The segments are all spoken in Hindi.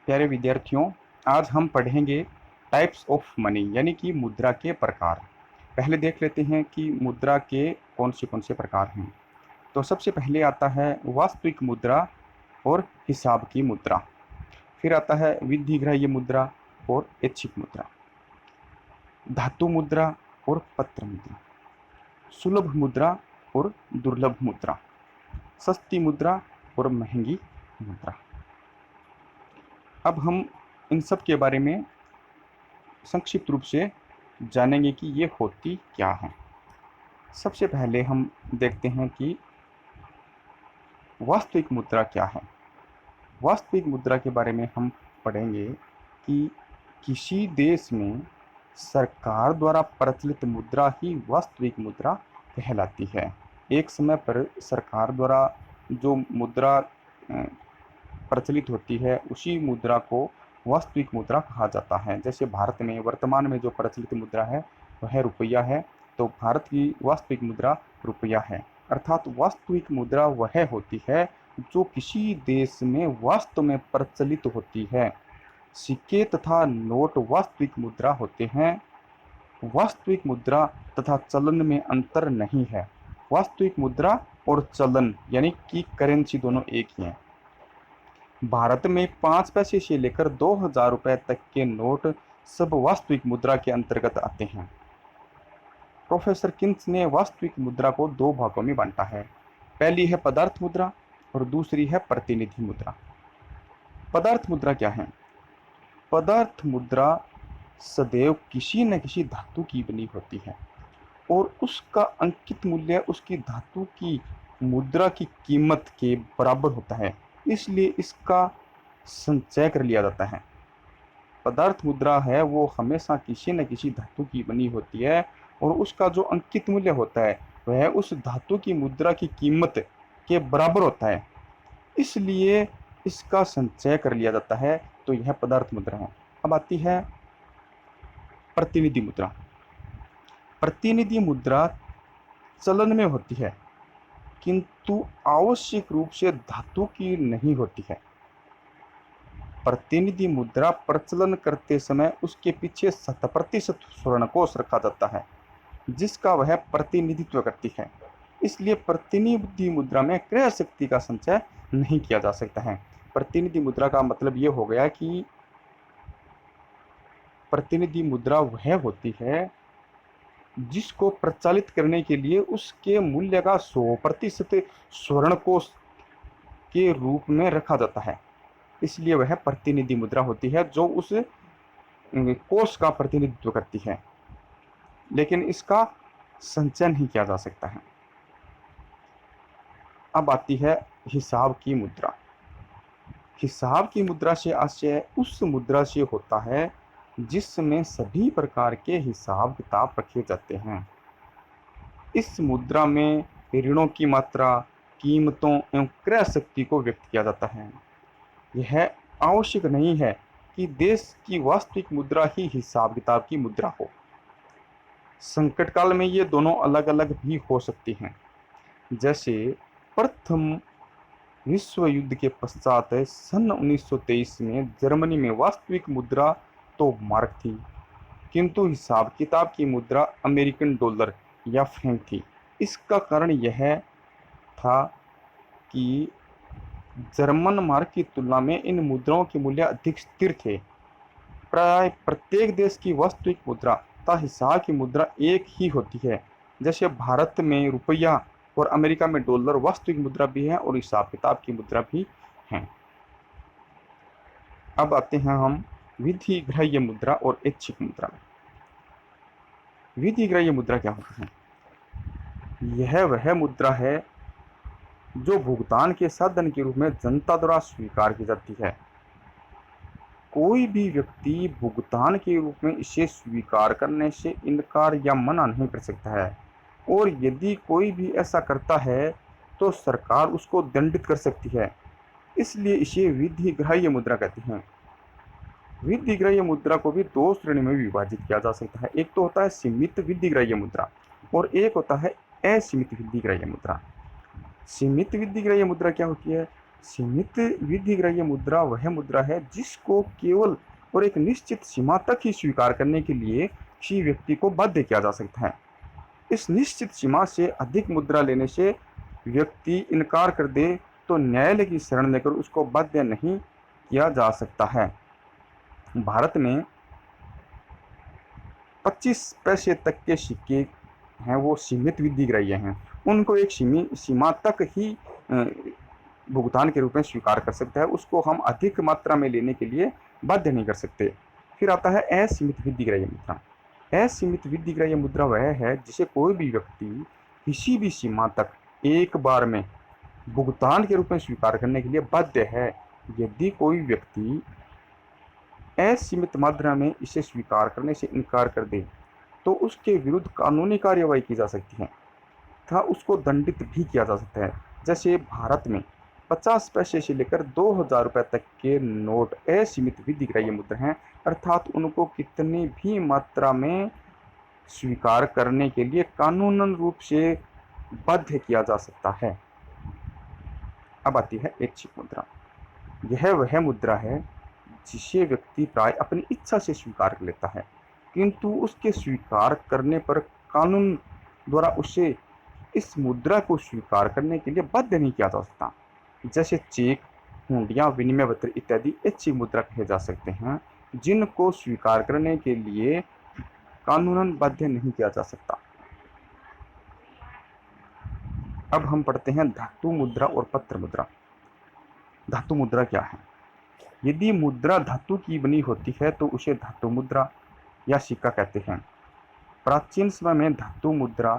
प्यारे विद्यार्थियों, आज हम पढ़ेंगे टाइप्स ऑफ मनी यानी कि मुद्रा के प्रकार। पहले देख लेते हैं कि मुद्रा के कौन से प्रकार हैं। तो सबसे पहले आता है वास्तविक मुद्रा और हिसाब की मुद्रा। फिर आता है विधिग्राह्य मुद्रा और ऐच्छिक मुद्रा, धातु मुद्रा और पत्र मुद्रा, सुलभ मुद्रा और दुर्लभ मुद्रा, सस्ती मुद्रा और महंगी मुद्रा। अब हम इन सब के बारे में संक्षिप्त रूप से जानेंगे कि ये होती क्या है। सबसे पहले हम देखते हैं कि वास्तविक मुद्रा क्या है। वास्तविक मुद्रा के बारे में हम पढ़ेंगे कि किसी देश में सरकार द्वारा प्रचलित मुद्रा ही वास्तविक मुद्रा कहलाती है। एक समय पर सरकार द्वारा जो मुद्रा प्रचलित होती है उसी मुद्रा को वास्तविक मुद्रा कहा जाता है। जैसे भारत में वर्तमान में जो प्रचलित मुद्रा है वह रुपया है, तो भारत की वास्तविक मुद्रा रुपया है। अर्थात वास्तविक मुद्रा वह होती है जो किसी देश में वास्तव में प्रचलित होती है। सिक्के तथा नोट वास्तविक मुद्रा होते हैं। वास्तविक मुद्रा तथा चलन में अंतर नहीं है। वास्तविक मुद्रा और चलन यानी कि करेंसी दोनों एक ही हैं। भारत में 5 पैसे से लेकर 2000 रुपए तक के नोट सब वास्तविक मुद्रा के अंतर्गत आते हैं। प्रोफेसर किन्स ने वास्तविक मुद्रा को 2 भागों में बांटा है। पहली है पदार्थ मुद्रा और दूसरी है प्रतिनिधि मुद्रा। पदार्थ मुद्रा क्या है? पदार्थ मुद्रा सदैव किसी न किसी धातु की बनी होती है और उसका अंकित मूल्य उसकी धातु की मुद्रा की कीमत के बराबर होता है, इसलिए इसका संचय कर लिया जाता है। पदार्थ मुद्रा है वो हमेशा किसी न किसी धातु की बनी होती है और उसका जो अंकित मूल्य होता है वह उस धातु की मुद्रा की कीमत के बराबर होता है, इसलिए इसका संचय कर लिया जाता है। तो यह पदार्थ मुद्रा है। अब आती है प्रतिनिधि मुद्रा। प्रतिनिधि मुद्रा चलन में होती है किंतु आवश्यक रूप से धातु की नहीं होती है। प्रतिनिधि मुद्रा प्रचलन करते समय उसके पीछे 7% स्वर्ण कोष रखा जाता है जिसका वह प्रतिनिधित्व करती है, इसलिए प्रतिनिधि मुद्रा में क्रय शक्ति का संचय नहीं किया जा सकता है। प्रतिनिधि मुद्रा का मतलब ये हो गया कि प्रतिनिधि मुद्रा वह होती है जिसको प्रचालित करने के लिए उसके मूल्य का 100% स्वर्ण कोष के रूप में रखा जाता है, इसलिए वह प्रतिनिधि मुद्रा होती है जो उस कोष का प्रतिनिधित्व करती है, लेकिन इसका संचय नहीं किया जा सकता है। अब आती है हिसाब की मुद्रा। हिसाब की मुद्रा से आशय उस मुद्रा से होता है जिसमें सभी प्रकार के हिसाब किताब रखे जाते हैं। इस मुद्रा में ऋणों की मात्रा, कीमतों एवं क्रय शक्ति को व्यक्त किया जाता है। यह आवश्यक नहीं है कि देश की वास्तविक मुद्रा ही हिसाब किताब की मुद्रा हो। संकट काल में ये दोनों अलग अलग भी हो सकती हैं। जैसे प्रथम विश्व युद्ध के पश्चात सन 1923 में जर्मनी में वास्तविक मुद्रा तो मार्क थी, किंतु हिसाब किताब की मुद्रा अमेरिकन डॉलर या फ्रैंक थी। इसका कारण यह था कि जर्मन मार्क की तुलना में इन मुद्राओं के मूल्य अधिक स्थिर थे। प्राय प्रत्येक देश की वास्तविक मुद्रा तथा हिसाब की मुद्रा एक ही होती है। जैसे भारत में रुपया और अमेरिका में डॉलर वास्तविक मुद्रा भी है और हिसाब किताब की मुद्रा भी है। अब आते हैं हम विधिग्राह्य मुद्रा और ऐच्छिक मुद्रा में। विधिग्राह्य मुद्रा क्या होती है? यह वह मुद्रा है जो भुगतान के साधन के रूप में जनता द्वारा स्वीकार की जाती है। कोई भी व्यक्ति भुगतान के रूप में इसे स्वीकार करने से इनकार या मना नहीं कर सकता है, और यदि कोई भी ऐसा करता है तो सरकार उसको दंडित कर सकती है, इसलिए इसे विधिग्राह्य मुद्रा कहते हैं। विधिग्राह्य मुद्रा को भी 2 श्रेणी में विभाजित किया जा सकता है। एक तो होता है सीमित विधिग्राह्य मुद्रा और एक होता है असीमित विधिग्राह्य मुद्रा। सीमित विधिग्राह्य मुद्रा क्या होती है? सीमित विधिग्राह्य मुद्रा वह मुद्रा है जिसको केवल और एक निश्चित सीमा तक ही स्वीकार करने के लिए किसी व्यक्ति को बाध्य किया जा सकता है। इस निश्चित सीमा से अधिक मुद्रा लेने से व्यक्ति इनकार कर दे तो न्यायालय की शरण लेकर उसको बाध्य नहीं किया जा सकता है। भारत में 25 पैसे तक के सिक्के हैं वो सीमित विधिग्राह्य हैं। उनको एक सीमा तक ही भुगतान के रूप में स्वीकार कर सकता है, उसको हम अधिक मात्रा में लेने के लिए बाध्य नहीं कर सकते। फिर आता है असीमित विधिग्राह्य मुद्रा। असीमित विधिग्राह्य मुद्रा वह है जिसे कोई भी व्यक्ति किसी भी सीमा तक एक बार में भुगतान के रूप में स्वीकार करने के लिए बाध्य है। यदि कोई व्यक्ति असीमित मात्रा में इसे स्वीकार करने से इनकार कर दे तो उसके विरुद्ध कानूनी कार्यवाही की जा सकती है तथा उसको दंडित भी किया जा सकता है। जैसे भारत में 50 पैसे से लेकर 2000 रुपये तक के नोट असीमित विधिग्राह्य मुद्रा हैं, अर्थात उनको कितनी भी मात्रा में स्वीकार करने के लिए कानूनन रूप से बाध्य किया जा सकता है। अब आती है ऐच्छिक मुद्रा। यह वह मुद्रा है जिसे व्यक्ति प्राय अपनी इच्छा से स्वीकार कर लेता है, किंतु उसके स्वीकार करने पर कानून द्वारा उसे इस मुद्रा को स्वीकार करने के लिए बाध्य नहीं किया जा सकता। जैसे चेक, हुंडियां, विनिमय पत्र इत्यादि ऐच्छिक मुद्रा कहे जा सकते हैं, जिनको स्वीकार करने के लिए कानूनन बाध्य नहीं किया जा सकता। अब हम पढ़ते हैं धातु मुद्रा और पत्र मुद्रा। धातु मुद्रा क्या है? यदि मुद्रा धातु की बनी होती है तो उसे धातु मुद्रा या सिक्का कहते हैं। प्राचीन समय में धातु मुद्रा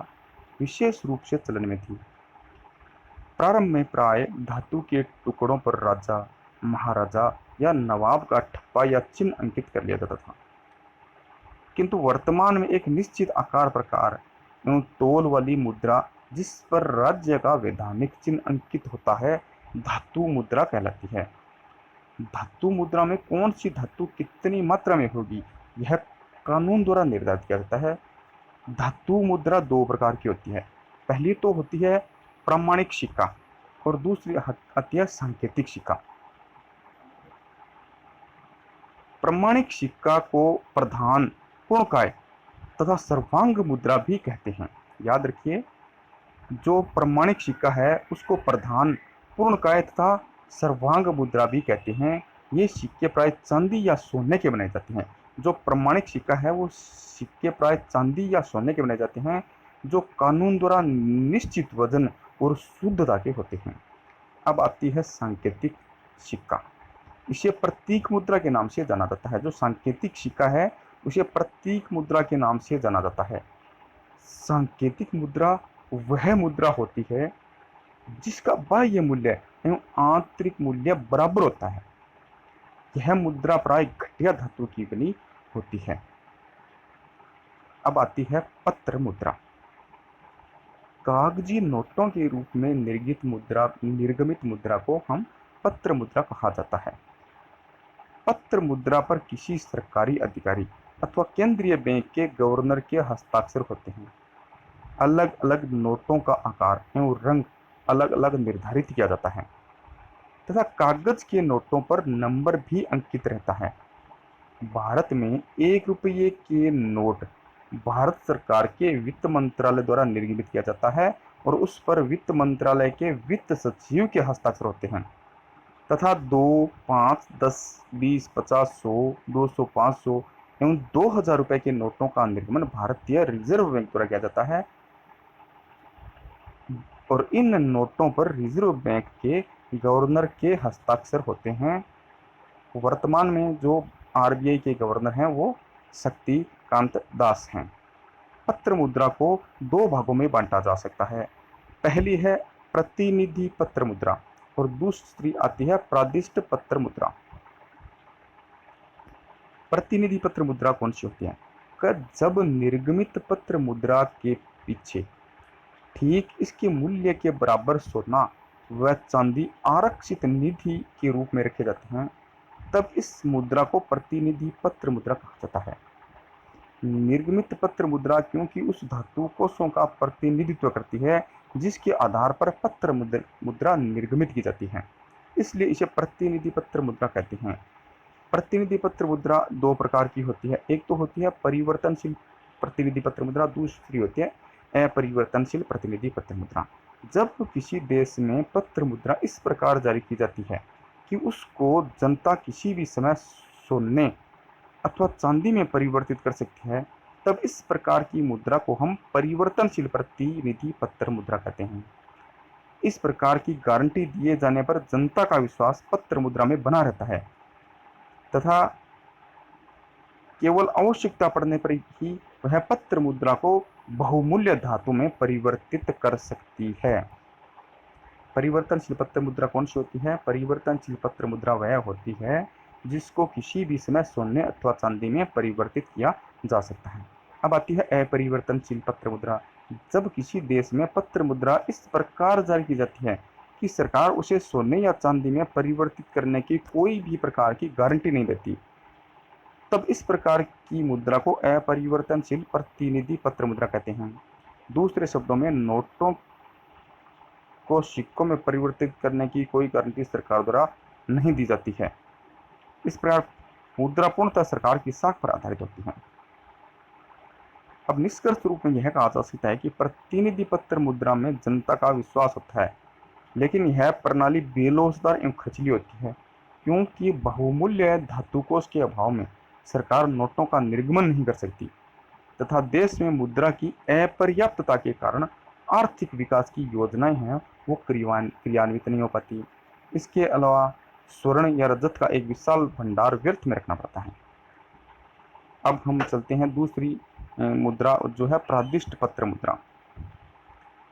विशेष रूप से चलन में थी। प्रारंभ में प्राय धातु के टुकड़ों पर राजा, महाराजा या नवाब का ठप्पा या चिन्ह अंकित कर लिया जाता था, किंतु वर्तमान में एक निश्चित आकार, प्रकार एवं तोल वाली मुद्रा जिस पर राज्य का वैधानिक चिन्ह अंकित होता है धातु मुद्रा कहलाती है। धातु मुद्रा में कौन सी धातु कितनी मात्रा में होगी यह कानून द्वारा निर्धारित किया जाता है। धातु मुद्रा दो प्रकार की होती है। पहली तो होती है प्रामाणिक सिक्का और दूसरी आती है सांकेतिक सिक्का। प्रामाणिक सिक्का को प्रधान, पूर्णकाय तथा सर्वांग मुद्रा भी कहते हैं। याद रखिए, जो प्रामाणिक सिक्का है उसको प्रधान, पूर्णकाय तथा सर्वांग मुद्रा भी कहते हैं। ये सिक्के प्राय चांदी या सोने के बनाए जाते हैं। जो प्रामाणिक सिक्का है वो सिक्के प्राय चांदी या सोने के बनाए जाते हैं, जो कानून द्वारा निश्चित वजन और शुद्धता के होते हैं। अब आती है सांकेतिक सिक्का। इसे प्रतीक मुद्रा के नाम से जाना जाता है। जो सांकेतिक सिक्का है उसे प्रतीक मुद्रा के नाम से जाना जाता है। सांकेतिक मुद्रा वह मुद्रा होती है जिसका बाह्य मूल्य एवं आंतरिक मूल्य बराबर होता है। यह मुद्रा प्राय घटिया धातु की बनी होती है। अब आती है पत्र मुद्रा। कागजी नोटों के रूप में निर्गमित मुद्रा को हम पत्र मुद्रा कहा जाता है। पत्र मुद्रा पर किसी सरकारी अधिकारी अथवा केंद्रीय बैंक के गवर्नर के हस्ताक्षर होते हैं। अलग अलग नोटों का आकार एवं रंग अलग अलग निर्धारित किया जाता है तथा कागज के नोटों पर नंबर भी अंकित रहता है। भारत में 1 रुपये के नोट भारत सरकार के वित्त मंत्रालय द्वारा निर्मित किया जाता है और उस पर वित्त मंत्रालय के वित्त सचिव के हस्ताक्षर होते हैं तथा 2, 5, 10, 20, 50, 100, 200, 500 एवं 2000 रुपये के नोटों का निर्गमन भारतीय रिजर्व बैंक द्वारा किया जाता है और इन नोटों पर रिजर्व बैंक के गवर्नर के हस्ताक्षर होते हैं। वर्तमान में जो आरबीआई के गवर्नर हैं वो शक्तिकांत दास हैं। पत्र मुद्रा को 2 भागों में बांटा जा सकता है। पहली है प्रतिनिधि पत्र मुद्रा और दूसरी आती है प्रादिष्ट पत्र मुद्रा। प्रतिनिधि पत्र मुद्रा कौन सी होती है? जब निर्गमित पत्र मुद्रा के पीछे ठीक इसके मूल्य के बराबर सोना व चांदी आरक्षित निधि के रूप में रखे जाते हैं, तब इस मुद्रा को प्रतिनिधि पत्र मुद्रा कहा जाता है। निर्गमित पत्र मुद्रा क्योंकि उस धातु कोषों का प्रतिनिधित्व करती है जिसके आधार पर पत्र मुद्रा निर्गमित की जाती है, इसलिए इसे प्रतिनिधि पत्र मुद्रा कहते हैं। प्रतिनिधि पत्र मुद्रा दो प्रकार की होती है, एक तो होती है परिवर्तनशील प्रतिनिधि पत्र मुद्रा, दूसरी होती है अपरिवर्तनशील प्रतिनिधि पत्र मुद्रा। जब किसी देश में पत्र मुद्रा इस प्रकार जारी की जाती है कि उसको जनता किसी भी समय सोने अथवा चांदी में परिवर्तित कर सकती है, तब इस प्रकार की मुद्रा को हम परिवर्तनशील प्रतिनिधि पत्र मुद्रा कहते हैं। इस प्रकार की गारंटी दिए जाने पर जनता का विश्वास पत्र मुद्रा में बना रहता है तथा केवल आवश्यकता पड़ने पर ही वह पत्र मुद्रा को बहुमूल्य धातु में परिवर्तित कर सकती है। परिवर्तनशील पत्र मुद्रा कौन सी होती है? परिवर्तनशील पत्र मुद्रा वह होती है जिसको किसी भी समय सोने अथवा चांदी में परिवर्तित किया जा सकता है। अब आती है अपरिवर्तनशील पत्र मुद्रा। जब किसी देश में पत्र मुद्रा इस प्रकार जारी की जाती है कि सरकार उसे सोने या चांदी में परिवर्तित करने की कोई भी प्रकार की गारंटी नहीं देती, तब इस प्रकार की मुद्रा को अपरिवर्तनशील प्रतिनिधि पत्र मुद्रा कहते हैं। दूसरे शब्दों में, नोटों को सिक्कों में परिवर्तित करने की कोई गारंटी सरकार द्वारा नहीं दी जाती है। इस प्रकार मुद्रा पूर्णतः सरकार की साख पर आधारित होती है। अब निष्कर्ष रूप में यह कहा जा सकता है कि प्रतिनिधि पत्र मुद्रा में जनता का विश्वास होता है, लेकिन यह प्रणाली बेलोचदार एवं खर्चीली होती है, क्योंकि बहुमूल्य धातुकोष के अभाव में सरकार नोटों का निर्गमन नहीं कर सकती तथा देश में मुद्रा की अपर्याप्तता के कारण आर्थिक विकास की योजनाएं हैं वो क्रियान्वित नहीं हो पाती। इसके अलावा स्वर्ण या रजत का एक विशाल भंडार व्यर्थ में रखना पड़ता है। अब हम चलते हैं दूसरी मुद्रा जो है प्रादिष्ट पत्र मुद्रा।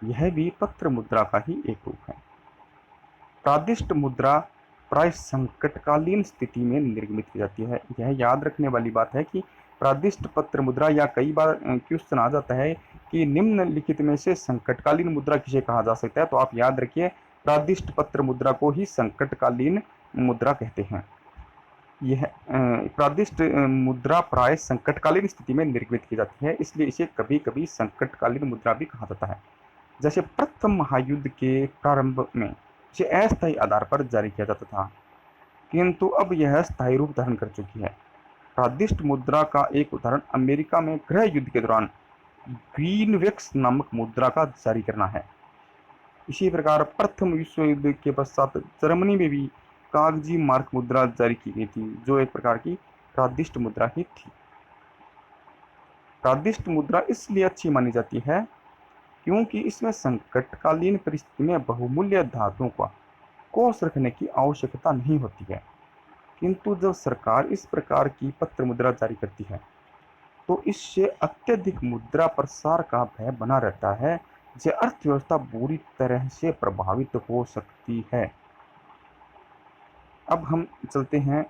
यह भी पत्र मुद्रा का ही एक रूप है। प्रादिष्ट मुद्रा प्राय संकटकालीन स्थिति में निर्मित की जाती है। यह याद रखने वाली बात है कि प्रादिष्ट पत्र मुद्रा, या कई बार क्वेश्चन आ जाता है कि निम्नलिखित में से संकटकालीन मुद्रा किसे कहा जा सकता है, तो आप याद रखिए प्रादिष्ट पत्र मुद्रा को ही संकटकालीन मुद्रा कहते हैं। यह प्रादिष्ट मुद्रा प्राय संकटकालीन स्थिति में निर्मित की जाती है, इसलिए इसे कभी कभी संकटकालीन मुद्रा भी कहा जाता है। जैसे प्रथम महायुद्ध के प्रारंभ में इसे अस्थायी आधार पर जारी किया जाता था, किंतु अब यह स्थायी रूप धारण कर चुकी है। प्रादिष्ट मुद्रा का एक उदाहरण अमेरिका में गृह युद्ध के दौरान ग्रीनवेक्स नामक मुद्रा का जारी करना है। इसी प्रकार प्रथम विश्व युद्ध के पश्चात जर्मनी में भी कागजी मार्क मुद्रा जारी की गई थी, जो एक प्रकार की प्रादिष्ट मुद्रा ही थी। प्रादिष्ट मुद्रा इसलिए अच्छी मानी जाती है क्योंकि इसमें संकटकालीन परिस्थिति में बहुमूल्य धातुओं का कोष रखने की आवश्यकता नहीं होती है। किंतु जब सरकार इस प्रकार की पत्र मुद्रा जारी करती है तो इससे अत्यधिक मुद्रा प्रसार का भय बना रहता है, जिससे अर्थव्यवस्था बुरी तरह से प्रभावित हो सकती है। अब हम चलते हैं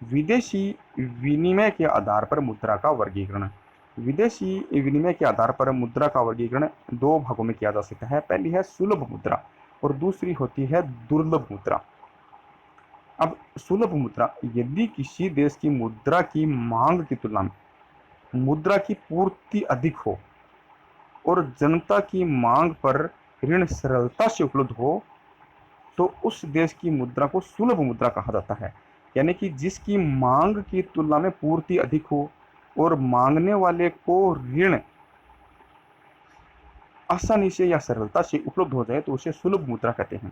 विदेशी विनिमय के आधार पर मुद्रा का वर्गीकरण। विदेशी विनिमय के आधार पर मुद्रा का वर्गीकरण दो भागों में किया जा सकता है। पहली है सुलभ मुद्रा और दूसरी होती है दुर्लभ मुद्रा। अब सुलभ मुद्रा, यदि किसी देश की मुद्रा की मांग की तुलना में मुद्रा की पूर्ति अधिक हो और जनता की मांग पर ऋण सरलता से उपलब्ध हो, तो उस देश की मुद्रा को सुलभ मुद्रा कहा जाता है। यानी कि जिसकी मांग की तुलना में पूर्ति अधिक हो और मांगने वाले को ऋण आसानी से या सरलता से उपलब्ध हो जाए तो उसे सुलभ मुद्रा कहते हैं।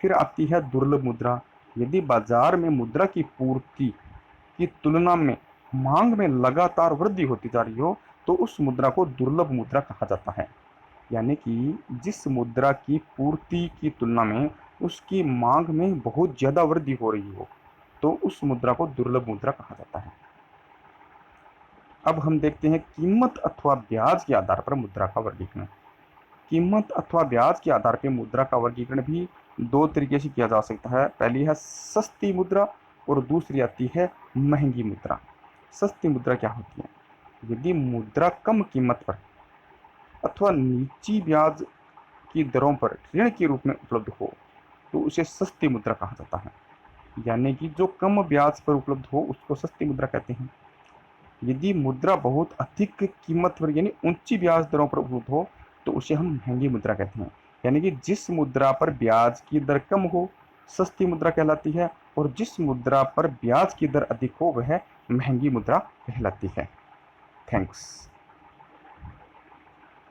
फिर आती है दुर्लभ मुद्रा। यदि बाजार में मुद्रा की पूर्ति की तुलना में मांग में लगातार वृद्धि होती जा रही हो तो उस मुद्रा को दुर्लभ मुद्रा कहा जाता है। यानी कि जिस मुद्रा की पूर्ति की तुलना में उसकी मांग में बहुत ज्यादा वृद्धि हो रही हो तो उस मुद्रा को दुर्लभ मुद्रा कहा जाता है। अब हम देखते हैं कीमत अथवा ब्याज के आधार पर मुद्रा का वर्गीकरण। कीमत अथवा ब्याज के आधार पर मुद्रा का वर्गीकरण भी दो तरीके से किया जा सकता है। पहली है सस्ती मुद्रा और दूसरी आती है महंगी मुद्रा। सस्ती मुद्रा क्या होती है? यदि मुद्रा कम कीमत पर अथवा नीची ब्याज की दरों पर ऋण के रूप में उपलब्ध हो तो उसे सस्ती मुद्रा कहा जाता है। यानी कि जो कम ब्याज पर उपलब्ध हो उसको सस्ती मुद्रा कहते हैं। यदि मुद्रा बहुत अधिक कीमत पर यानी ऊंची ब्याज दरों पर उपलब्ध हो तो उसे हम महंगी मुद्रा कहते हैं। यानी कि जिस मुद्रा पर ब्याज की दर कम हो सस्ती मुद्रा कहलाती है, और जिस मुद्रा पर ब्याज की दर अधिक हो वह महंगी मुद्रा कहलाती है। थैंक्स।